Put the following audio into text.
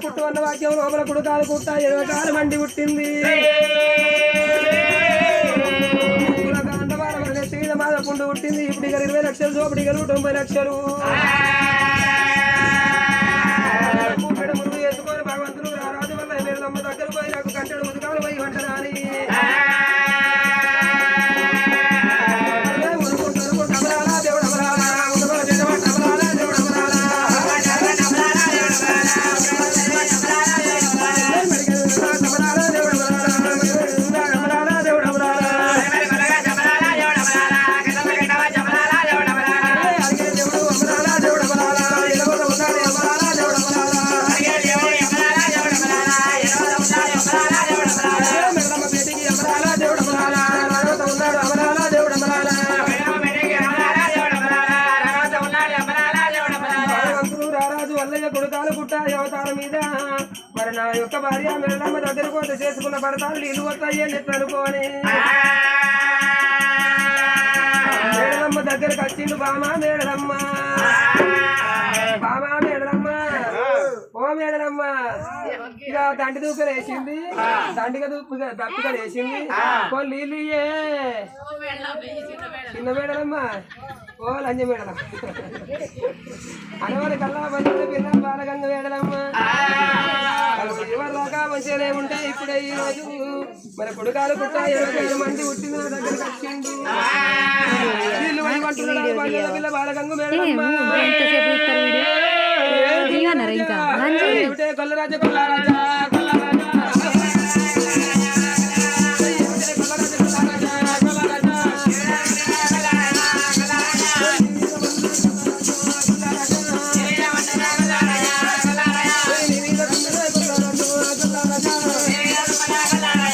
పుట్టుకున్న వాక్యం లోపల కుడుకాలు కుట్ట 20 కాలు మండి పుట్టింది. పుండు పుట్టింది. ఇప్పుడు 20 లక్షలు చోపడిగలు 90 లక్షలు మురుగు వేసుకొని భగవంతుడు రారాజు వల్ల మేడమ్మ దగ్గర పోయి నాకు కంటెడు ముదుకాలు పోయి వంటరాని అవతారం మీద మరి నా యొక్క భార్య మేడమ్మ దగ్గర పోతే చేసుకున్న పడతాను నీళ్ళు వస్తాయి అని చెప్పి అనుకోని మేడమ్మ దగ్గరకు వచ్చిండు. బామా మేడమ్మ ఓ మేడమ్మ ఇక దండి దూకలు వేసింది. దండిగా దప్పిగా వేసింది. కొన్ని నీళ్ళు ఇయ్యే చిన్న మేడమ్మ ఓ లంజ మేడలమ్మ అనవారి కల్లా మంచి పిల్ల బాలగంగ మేడలమ్మ ఇవరిదాకా మంచిగానే ఉంటాయి. ఇప్పుడే ఈ రోజు మరి కుడుకాలు పుట్ట 25 మంది పుట్టిన దగ్గరకు వచ్చిండు. వీళ్ళు వంటున్నాడు పిల్ల బాలగంగ మేడలమ్మ కొల్లరాజ కొల్లరాజా la